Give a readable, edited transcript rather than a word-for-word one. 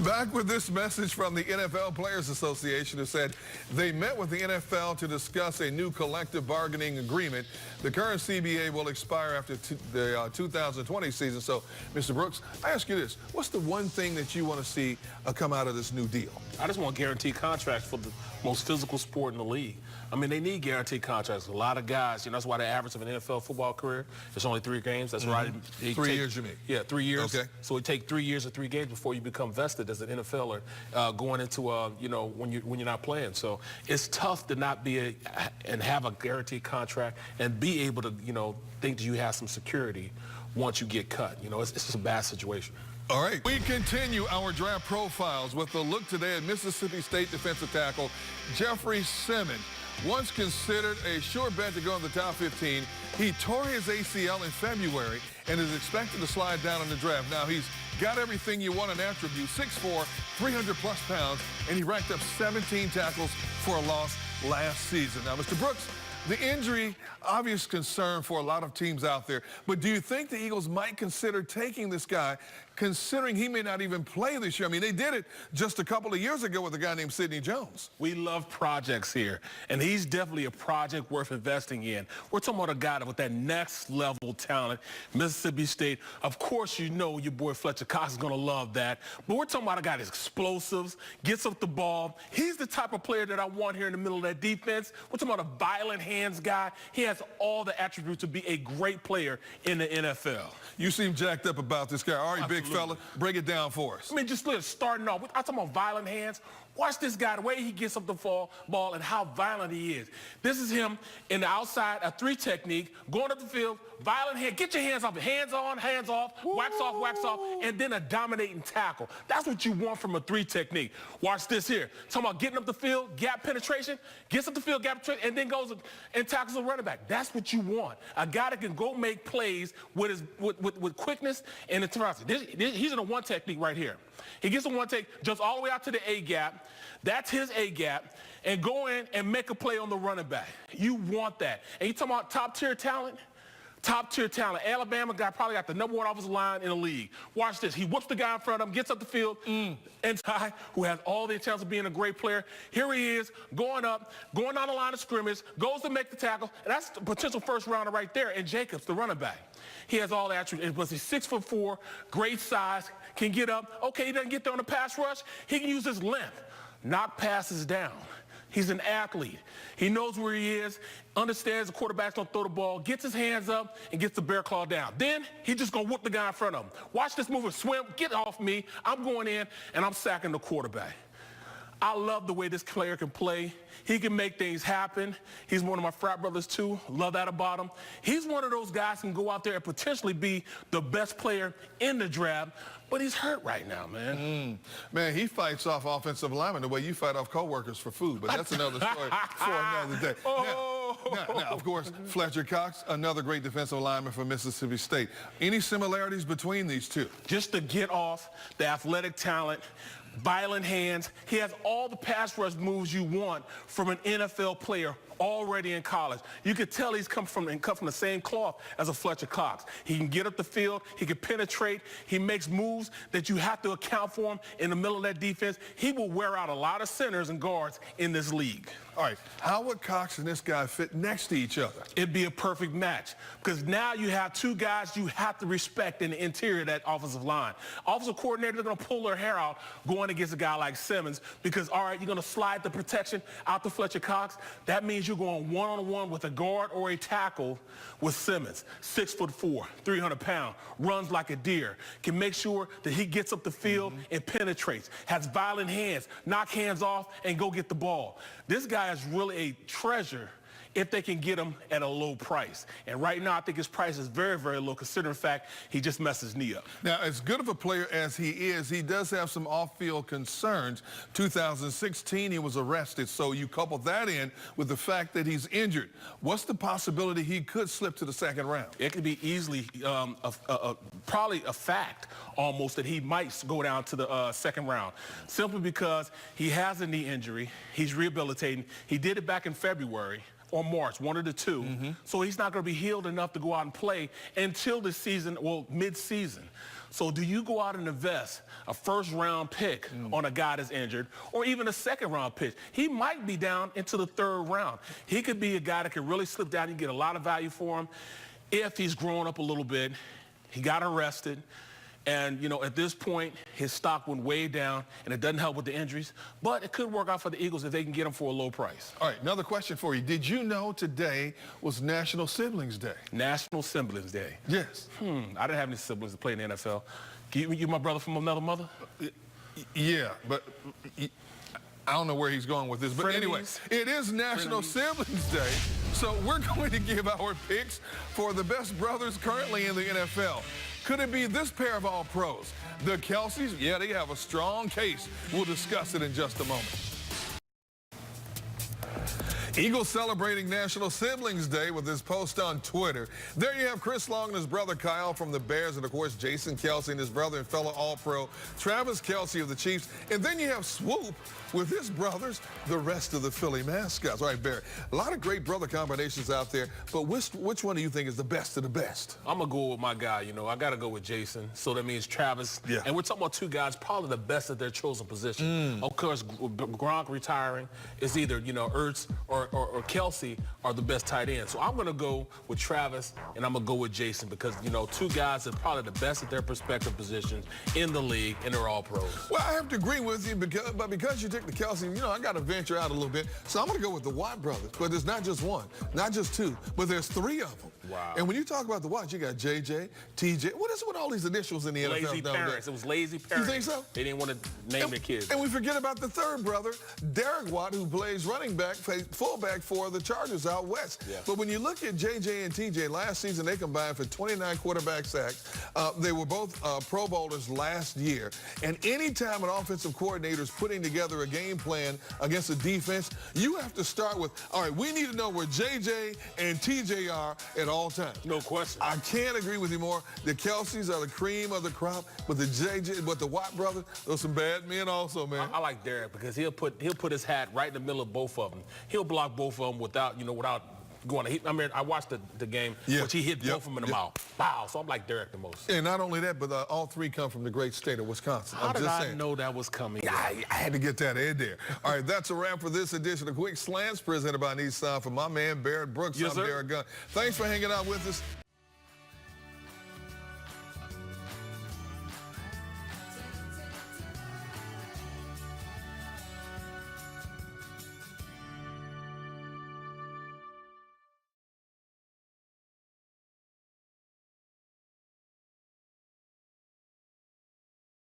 Back with this message from the NFL Players Association, who said they met with the NFL to discuss a new collective bargaining agreement. The current CBA will expire after the 2020 season. So, Mr. Brooks, I ask you this. What's the one thing that you want to see come out of this new deal? I just want guaranteed contracts for the most physical sport in the league. I mean, they need guaranteed contracts. A lot of guys, that's why the average of an NFL football career is only 3 games. That's right. 3 years, you mean? Yeah, 3 years. Okay. So it takes 3 years or 3 games before you become vested as an NFLer going into, when you're not playing. So it's tough to not be and have a guaranteed contract and be able to, think that you have some security once you get cut. It's just a bad situation. All right, we continue our draft profiles with a look today at Mississippi State defensive tackle Jeffrey Simmons. Once considered a sure bet to go in the top 15, he tore his ACL in February and is expected to slide down in the draft. Now, he's got everything you want in attribute, 6'4", 300-plus pounds, and he racked up 17 tackles for a loss last season. Now, Mr. Brooks, the injury, obvious concern for a lot of teams out there, but do you think the Eagles might consider taking this guy, considering he may not even play this year? I mean, they did it just a couple of years ago with a guy named Sidney Jones. We love projects here, and he's definitely a project worth investing in. We're talking about a guy with that next level talent, Mississippi State. Of course, your boy Fletcher Cox is going to love that, but we're talking about a guy that's explosive, gets up the ball. He's the type of player that I want here in the middle of that defense. We're talking about a violent hands guy. He has all the attributes to be a great player in the NFL. You seem jacked up about this guy. All right, Absolutely. big fella, break it down for us. I mean, just look, starting off, I'm talking about violent hands. Watch this guy, the way he gets up the ball and how violent he is. This is him in the outside, a 3 technique, going up the field, violent hand. Get your hands off, hands on, hands off, wax off, and then a dominating tackle. That's what you want from a 3 technique. Watch this here. Talking about getting up the field, gap penetration, gets up the field, gap penetration, and then goes and tackles a running back. That's what you want. A guy that can go make plays with quickness and intensity. He's in a 1 technique right here. He gets a 1 take, jumps all the way out to the A gap. That's his A gap, and go in and make a play on the running back. You want that. And you talking about top-tier talent? Top-tier talent. Alabama guy probably got the #1 offensive line in the league. Watch this. He whoops the guy in front of him, gets up the field, and Ty, who has all the chance of being a great player. Here he is, going up, going down the line of scrimmage, goes to make the tackle, and that's the potential first rounder right there. And Jacobs, the running back. He has all the attributes. But he's 6'4", great size, can get up. Okay, he doesn't get there on the pass rush. He can use his length, knock passes down. He's an athlete. He knows where he is, understands the quarterback's going to throw the ball, gets his hands up, and gets the bear claw down. Then he's just going to whoop the guy in front of him. Watch this move and swim. Get off me. I'm going in, and I'm sacking the quarterback. I love the way this player can play. He can make things happen. He's one of my frat brothers, too. Love that about him. He's one of those guys who can go out there and potentially be the best player in the draft, but he's hurt right now, man. Man, he fights off offensive linemen the way you fight off coworkers for food, but that's another story for another day. Now, of course, Fletcher Cox, another great defensive lineman for Mississippi State. Any similarities between these two? Just to get off, the athletic talent, violent hands. He has all the pass rush moves you want from an NFL player already in college. You could tell he's come from the same cloth as a Fletcher Cox. He can get up the field. He can penetrate. He makes moves that you have to account for him in the middle of that defense. He will wear out a lot of centers and guards in this league. All right, how would Cox and this guy fit next to each other? It'd be a perfect match because now you have 2 guys you have to respect in the interior of that offensive line. Offensive coordinators are going to pull their hair out going against a guy like Simmons because, all right, you're going to slide the protection out to Fletcher Cox. That means you're going one-on-one with a guard or a tackle with Simmons. 6'4", 300 pounds, runs like a deer, can make sure that he gets up the field and penetrates, has violent hands, knock hands off, and go get the ball. This guy is really a treasure if they can get him at a low price. And right now, I think his price is very, very low, considering the fact he just messed his knee up. Now, as good of a player as he is, he does have some off-field concerns. 2016, he was arrested, so you couple that in with the fact that he's injured. What's the possibility he could slip to the 2nd round? It could be easily, probably a fact almost, that he might go down to the 2nd round, simply because he has a knee injury. He's rehabilitating. He did it back in February or March, one of the two. So he's not going to be healed enough to go out and play until the season, well, mid-season. So do you go out and invest a first-round pick on a guy that's injured, or even a second-round pick? He might be down into the third round. He could be a guy that could really slip down. You get a lot of value for him if he's grown up a little bit. He got arrested. And, you know, at this point, his stock went way down, and it doesn't help with the injuries. But it could work out for the Eagles if they can get him for a low price. All right, another question for you. Did you know today was National Siblings Day? National Siblings Day. Yes. I didn't have any siblings that played in the NFL. You my brother from another mother? Yeah, but I don't know where he's going with this. But anyway, it is National Siblings Day, so we're going to give our picks for the best brothers currently in the NFL. Could it be this pair of all-pros? The Kelces? Yeah, they have a strong case. We'll discuss it in just a moment. Eagles celebrating National Siblings Day with his post on Twitter. There you have Chris Long and his brother Kyle from the Bears, and of course Jason Kelce and his brother and fellow All-Pro Travis Kelce of the Chiefs. And then you have Swoop with his brothers, the rest of the Philly mascots. All right, Barry, a lot of great brother combinations out there, but which one do you think is the best of the best? I'm going to go with my guy. You know, I got to go with Jason. So that means Travis. Yeah. And we're talking about two guys, probably the best at their chosen position. Of course, Gronk retiring is either, you know, Ertz or Kelce are the best tight ends. So I'm going to go with Travis, and I'm going to go with Jason because, you know, two guys that are probably the best at their respective positions in the league, and they're all pros. Well, I have to agree with you, because you took the Kelce, you know, I got to venture out a little bit. So I'm going to go with the Watt brothers. But there's not just one, not just two, but there's three of them. Wow. And when you talk about the Watts, you got JJ, TJ. What is it with all these initials in the NFL Lazy nowadays? parents. It was lazy parents. You think so? They didn't want to name their kids. And we forget about the third brother, Derek Watt, who plays running back, fullback for the Chargers out west. Yeah. But when you look at JJ and TJ, last season they combined for 29 quarterback sacks. They were both Pro Bowlers last year. And anytime an offensive coordinator is putting together a game plan against a defense, you have to start with, all right, we need to know where JJ and TJ are at all times. No question. I can't agree with you more. The Kelces are the cream of the crop, but the Watt brothers, those some bad men also, man. I like Derek because he'll put his hat right in the middle of both of them. He'll block both of them without going to hit. I mean, I watched the game, which he hit both of them in the mouth. Wow. So I'm like Derek the most. And not only that, but all three come from the great state of Wisconsin. How did I know that was coming? I had to get that in there. All right, that's a wrap for this edition of Quick Slants presented by Nissan. For my man Barrett Brooks, I'm Derek Gunn. Thanks for hanging out with us.